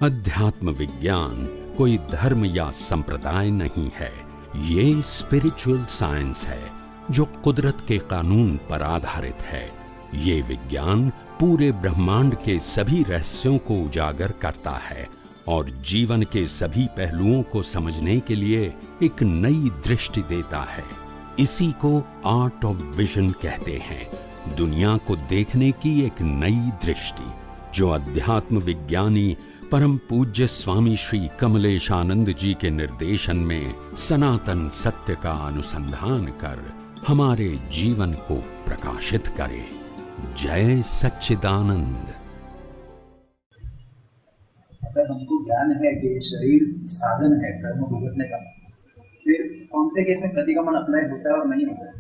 अध्यात्म विज्ञान कोई धर्म या संप्रदाय नहीं है, ये स्पिरिचुअल साइंस है जो कुदरत के कानून पर आधारित है। ये विज्ञान पूरे ब्रह्मांड के सभी रहस्यों को उजागर करता है और जीवन के सभी पहलुओं को समझने के लिए एक नई दृष्टि देता है। इसी को आर्ट ऑफ विजन कहते हैं, दुनिया को देखने की एक नई दृष्टि, जो अध्यात्म विज्ञानी परम पूज्य स्वामी श्री कमलेशानंद जी के निर्देशन में सनातन सत्य का अनुसंधान कर हमारे जीवन को प्रकाशित करे। जय सच्चिदानंद। अगर हमको ज्ञान है कि शरीर साधन है कर्म भुगतने का, फिर कौन से केस में प्रतिक्रमण अप्लाई होता है और नहीं होता है?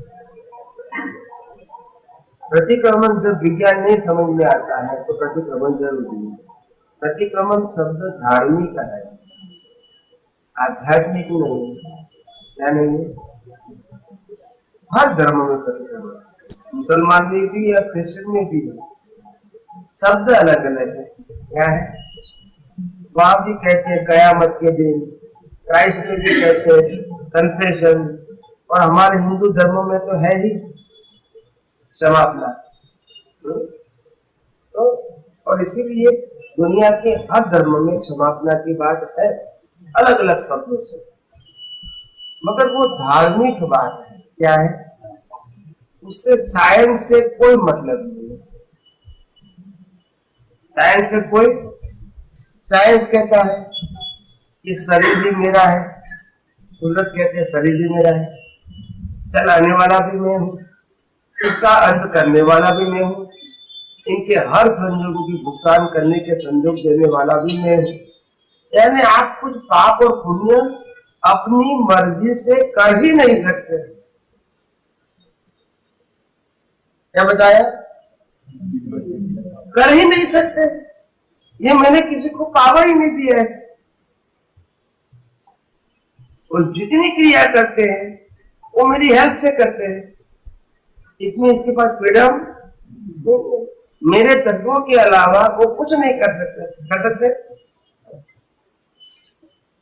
प्रतिक्रमण जब विज्ञान नहीं समझ में आता है तो प्रतिक्रमण जरूरी है। प्रतिक्रमण शब्द धार्मिक है, आध्यात्मिक नहीं। यानी हर धर्म में प्रतिक्रमण, मुसलमान में भी या क्रिश्चियन में भी शब्द अलग अलग है। क्या है? वहां भी कहते हैं कयामत के दिन, क्राइस्ट में भी कहते हैं कन्फेशन, और हमारे हिंदू धर्म में तो है ही क्षमापना। तो और इसीलिए दुनिया के हर धर्म में क्षमापना की बात है अलग अलग शब्दों से, मगर वो धार्मिक बात है। क्या है? उससे साइंस से कोई मतलब नहीं है। साइंस से कोई, साइंस कहता है कि शरीर भी मेरा है, कुदरत कहते हैं शरीर भी मेरा है, चलाने वाला भी मैं हूं, इसका अंत करने वाला भी मैं हूं, इनके हर संजोगों की भुगतान करने के संजोग देने वाला भी मैं हूं। यानी आप कुछ पाप और पुण्य अपनी मर्जी से कर ही नहीं सकते। क्या बताया? कर ही नहीं सकते। ये मैंने किसी को पावर ही नहीं दिया है। और जितनी क्रिया करते हैं वो मेरी हेल्प से करते हैं, इसमें इसके पास फ्रीडम, मेरे तत्वों के अलावा वो कुछ नहीं कर सकते।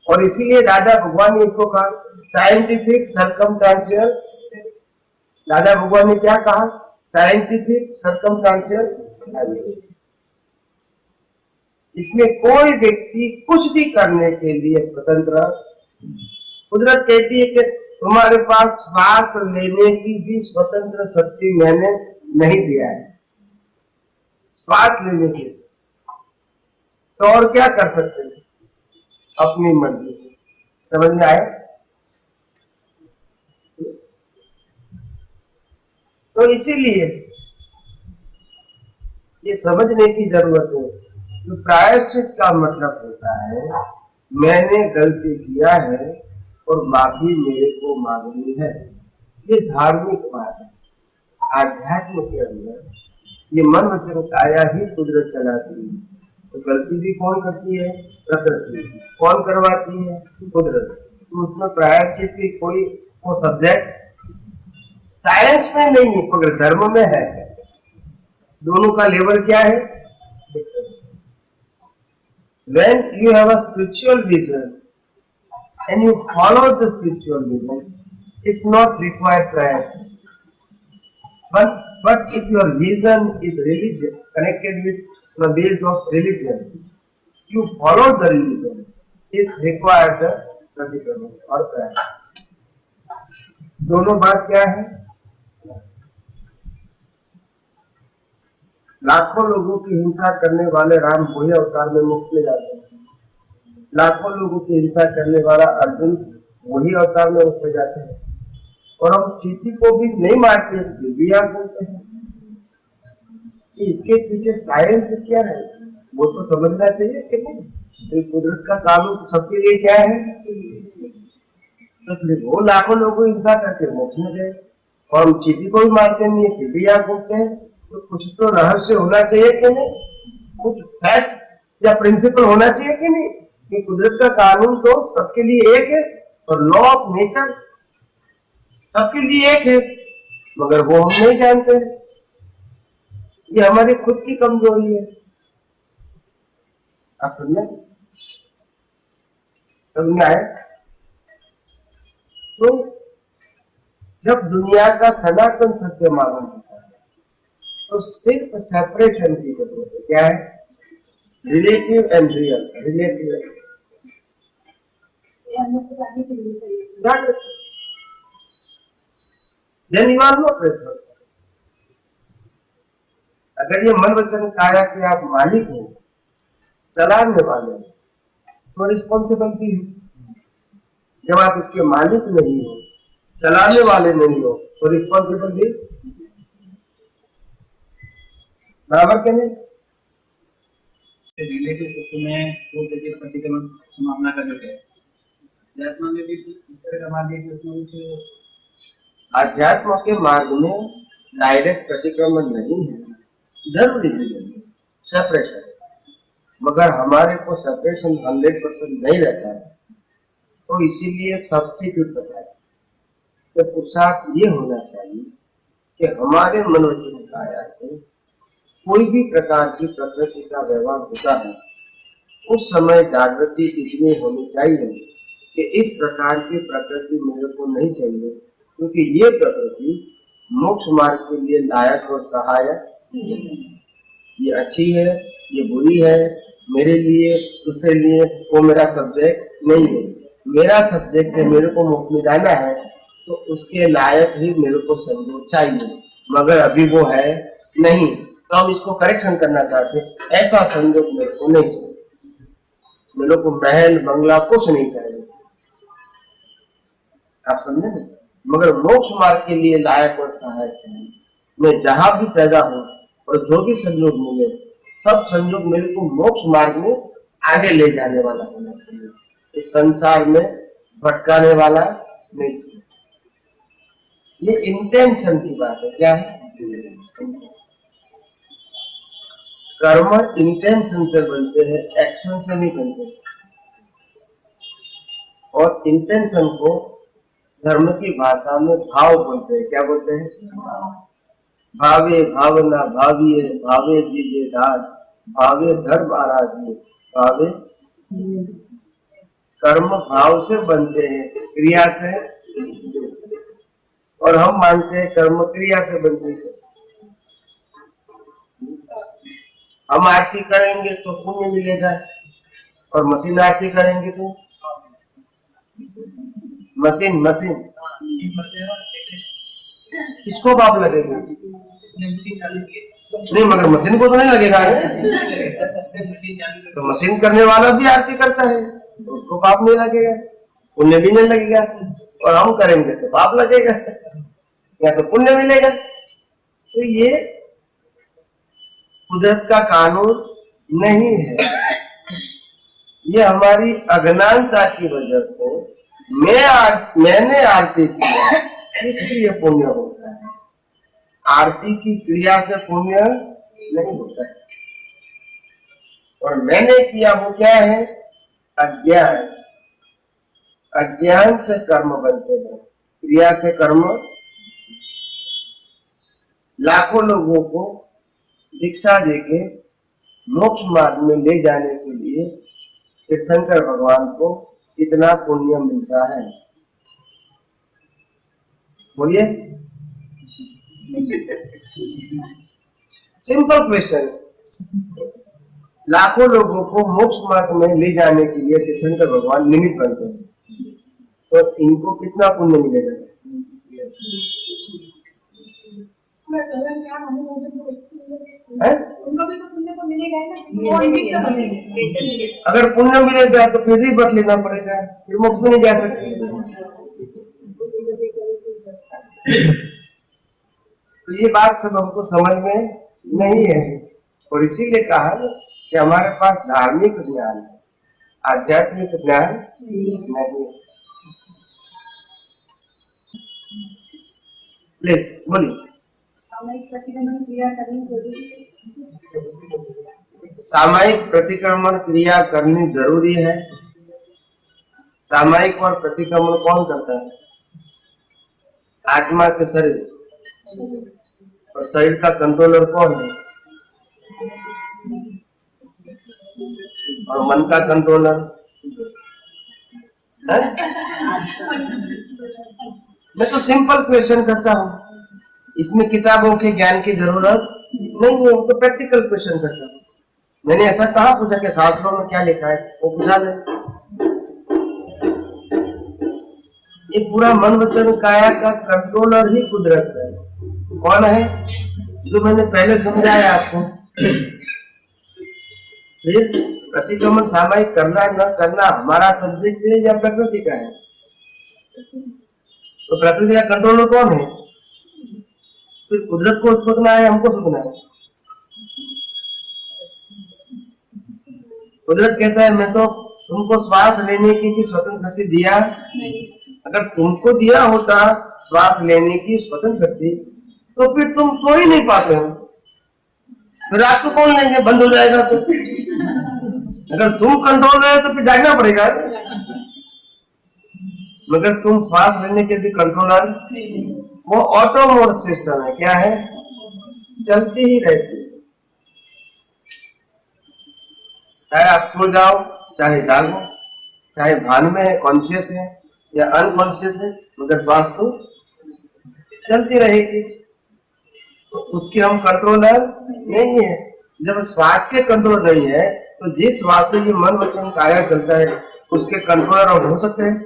और इसीलिए दादा भगवान ने इसको कहा साइंटिफिक सर्कमस्टेंशियल। दादा भगवान ने क्या कहा? Scientific circumstantial. इसमें कोई व्यक्ति कुछ भी करने के लिए स्वतंत्र। कुदरत कहती है कि तुम्हारे पास श्वास लेने की भी स्वतंत्र शक्ति मैंने नहीं दिया है। श्वास लेने के तो और क्या कर सकते हैं? अपनी मर्जी से। समझ में आया? तो इसीलिए ये समझने की जरूरत है कि प्रायश्चित का मतलब होता है मैंने गलती किया है और माफी मेरे को मांगनी है। ये धार्मिक बात है। आध्यात्म के अंदर ये मन वचन काया ही कुदरत चलाती है। तो गलती भी कौन करती है? प्रकृति। कौन करवाती है? कुदरत। तो उसमें प्रायश्चित की कोई वो सब्जेक्ट साइंस में नहीं है, मगर धर्म में है। दोनों का लेवल क्या है? When you have a spiritual vision and you follow the spiritual vision, it's not required prayers. But if your vision is religion, connected with the base of religion, you follow the religion, is required the प्रतिक्रमण और prayer. दोनों बात क्या है? लाखों लोगों की हिंसा करने वाले राम वही अवतार में मोक्ष में जाते हैं। लाखों लोगों की हिंसा करने वाला अर्जुन वही अवतार में मोक्ष में जाते हैं। और हम चींटी को भी नहीं मारते, भी आप बोलते हैं कि इसके पीछे साइंस क्या है, वो तो समझना चाहिए कि नहीं। तो कुदरत का कानून तो सबके लिए क्या है? तो फिर वो लाखों लोगों को हिंसा करके मोक्ष में गए और हम चींटी को भी मारते नहीं है, फिर भी आप बोलते हैं। तो कुछ तो रहस्य होना चाहिए कि नहीं? कुछ फैक्ट या प्रिंसिपल होना चाहिए कि नहीं कि कुदरत का कानून तो सबके लिए एक है और लॉ ऑफ नेचर सबके लिए एक है, मगर वो हम नहीं जानते। ये हमारी खुद की कमजोरी है। आप समझे? समझ में आए? तो जब दुनिया का सनातन सत्य मालूम होता है तो सिर्फ सेपरेशन की जरूरत है। क्या है? Relative and real. Relative then you are not responsible. अगर ये मन वचन काया कि आप मालिक हो, चलाने वाले हो, तो रिस्पॉन्सिबिलिटी है। जब आप इसके मालिक नहीं हो, चलाने वाले नहीं हो, तो रिस्पॉन्सिबिलिटी बराबर के नहीं। रिलेटिव सत्य में वो देखिए प्रतिक्रमण मामला का जो है अध्यात्म में भी इस तरह का मार्ग है कि उसमें कुछ अध्यात्म के मार्ग में डायरेक्ट प्रतिक्रमण नहीं है, जरूरी नहीं सेपरेशन, मगर हमारे को सेपरेशन 100% नहीं रहता है, तो इसीलिए सब्स्टिट्यूट बताया। तो पुरुषार्थ ये होना चाहिए कि हमारे मनोवचन काया से कोई भी प्रकार की प्रकृति का व्यवहार होता है, उस समय जागृति इतनी होनी चाहिए कि इस प्रकार की प्रकृति मेरे को नहीं चाहिए, क्योंकि ये प्रकृति मोक्ष मार्ग के लिए लायक और सहायक ये अच्छी है, ये बुरी है, मेरे लिए दूसरे लिए वो मेरा सब्जेक्ट नहीं है। मेरा सब्जेक्ट है, मेरे को मोक्ष में जाना है, तो उसके लायक ही मेरे को संयोग चाहिए, मगर अभी वो है नहीं, तो हम इसको करेक्शन करना चाहते हैं। ऐसा संयोग मेरे को नहीं चाहिए, मेरे को महल बंगला कुछ नहीं चाहिए, आप समझे ना? मगर मोक्ष मार्ग के लिए लायक और सहायक चाहिए। मैं जहां भी पैदा हूं और जो भी संयोग मिले, सब संयोग मेरे को मोक्ष मार्ग में आगे ले जाने वाला होना चाहिए, इस संसार में भटकाने वाला नहीं चाहिए। ये इंटेंशन की बात है। क्या है? कर्म इंटेंशन से बनते हैं, एक्शन से नहीं बनते। और इंटेंशन को धर्म की भाषा में भाव बोलते हैं। क्या बोलते हैं? भावे भावना भाविये, भावे दीजे दान, भावे धर्म आराधिये, भावे। कर्म भाव से बनते हैं, क्रिया से, और हम मानते हैं कर्म क्रिया से बनते हैं। हम आरती करेंगे तो पुण्य मिलेगा, और मशीन आरती करेंगे तो मशीन किसको पाप लगेगा? नहीं, मगर मशीन को तो नहीं लगेगा। तो मशीन करने वाला भी आरती करता है तो उसको पाप नहीं लगेगा, पुण्य भी नहीं लगेगा, और हम करेंगे तो पाप लगेगा या तो पुण्य मिलेगा। तो ये कुदरत का कानून नहीं है, ये हमारी अज्ञानता की वजह से मैंने आरती किया इसलिए पुण्य होता है। आरती की क्रिया से पुण्य नहीं होता है। और मैंने किया वो क्या है? अज्ञान। अज्ञान से कर्म बनते हैं, क्रिया से कर्म। लाखों लोगों को दीक्षा देके मोक्ष मार्ग में ले जाने के लिए तीर्थंकर भगवान को कितना पुण्य मिलता है? बोलिए। Simple question. लाखों लोगों को मोक्ष मार्ग में ले जाने के लिए तीर्थंकर भगवान निमित्त बनते हैं, तो इनको कितना पुण्य मिलेगा? अगर पुण्य मिलेगा तो फिर भी व्रत लेना पड़ेगा, फिर मोक्ष में नहीं जा सकते। तो ये बात सब हमको समझ में नहीं है, और इसीलिए कहा कि हमारे पास धार्मिक ज्ञान है, आध्यात्मिक ज्ञान नहीं। प्लीज बोलिए। सामायिक प्रतिक्रमण क्रिया करनी जरूरी है। सामायिक प्रतिक्रमण क्रिया करनी जरूरी है। सामायिक और प्रतिक्रमण कौन करता है? आत्मा के शरीर, और शरीर का कंट्रोलर कौन है? और मन का कंट्रोलर है? मैं तो सिंपल क्वेश्चन करता हूँ, इसमें किताबों के ज्ञान की जरूरत नहीं है, तो प्रैक्टिकल क्वेश्चन करता हूँ। मैंने ऐसा कहा पूछा कि शास्त्रों में क्या लिखा है, वो पूछा नहीं। ये पूरा मन वचन काया का कंट्रोलर ही कुदरत है। कौन है? जो मैंने पहले समझाया आपको। फिर प्रतिक्रमण सामायिक करना न करना हमारा सब्जेक्ट है या प्रकृति का है? तो प्रकृति का कंट्रोलर कौन है? फिर कुदरत को सोचना है, हमको सोचना है? कुदरत कहता है मैं तो तुमको श्वास लेने की भी स्वतंत्र शक्ति दिया। अगर तुमको दिया होता श्वास लेने की स्वतंत्र शक्ति, तो फिर तुम सो ही नहीं पाते हो। फिर रात को कौन लेंगे? बंद हो जाएगा। तो अगर तुम कंट्रोल रहे तो फिर जागना पड़ेगा। मगर तुम श्वास लेने के भी कंट्रोलर, वो ऑटो मोड सिस्टम है। क्या है? चलती ही रहती है। चाहे आप सो जाओ, चाहे जागो, चाहे भान में है, कॉन्शियस है या अनकॉन्शियस है, मगर श्वास तो चलती रहेगी। तो उसके हम कंट्रोलर नहीं है। जब श्वास के कंट्रोल नहीं है, तो जिस श्वास से ये मन वचन काया चलता है, उसके कंट्रोलर हम हो सकते हैं?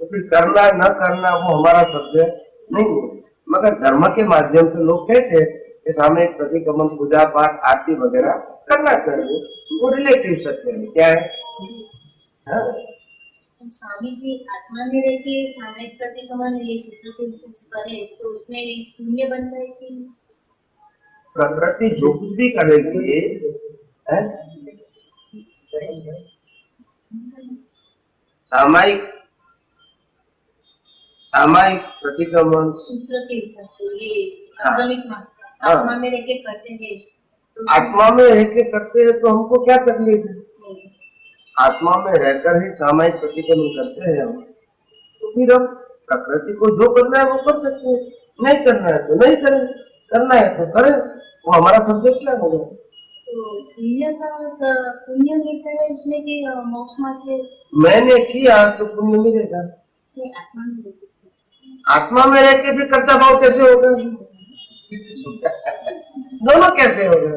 तो फिर करना न करना वो हमारा सब्जेक्ट नहीं है। मगर धर्म के माध्यम से लोग कहते हैं कि सामूहिक प्रतिक्रमण, पूजा पाठ, आरती वगैरह करना चाहिए। वो रिलेटिव सत्य है। क्या है? हाँ? स्वामी जी, आत्मा में रह के सामूहिक प्रतिक्रमण ये सूत्र करे तो उसमें पुण्य बनता है कि? प्रकृति जो कुछ भी करेगी है? सामायिक प्रतिक्रमण सूत्र के हिसाब से ये हाँ। आत्मा में रह के करते हैं तो आत्मा में रह के करते हैं तो हमको क्या तकलीफ है? आत्मा में रहकर ही सामायिक प्रतिक्रमण करते हैं हम। तो फिर हम प्रकृति को जो करना है वो कर सकते हैं, नहीं करना है तो नहीं करें, करना है तो करें। वो हमारा सब्जेक्ट क्या होगा? तो पुण्य मिलता है उसमें कि मोक्ष मार्ग है? मैंने किया तो पुण्य मिलेगा। आत्मा में रह के आत्मा में रह के भी कर्ता भाव कैसे होगा? दोनों कैसे होगा?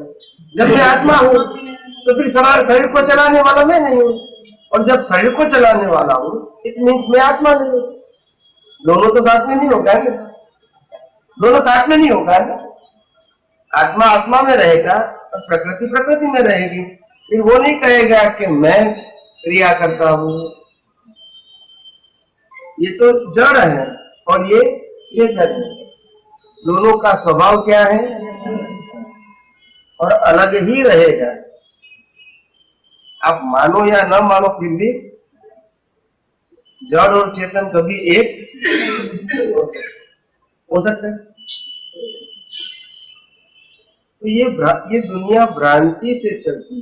जब मैं आत्मा हूँ तो फिर सवाल शरीर को चलाने वाला मैं नहीं हूँ, और जब शरीर को चलाने वाला हूँ इट मीन्स मैं आत्मा नहीं हूँ। दोनों तो साथ में नहीं होगा ना, दोनों साथ में नहीं होगा ना। आत्मा आत्मा में रहेगा और प्रकृति प्रकृति में रहेगी। फिर वो नहीं कहेगा कि मैं क्रिया करता हूँ। ये तो जड़ है और ये चेतन है। दोनों का स्वभाव क्या है और अलग ही रहेगा। आप मानो या न मानो, फिर भी जड़ और चेतन कभी एक हो सकता है। तो ये दुनिया भ्रांति से चलती है।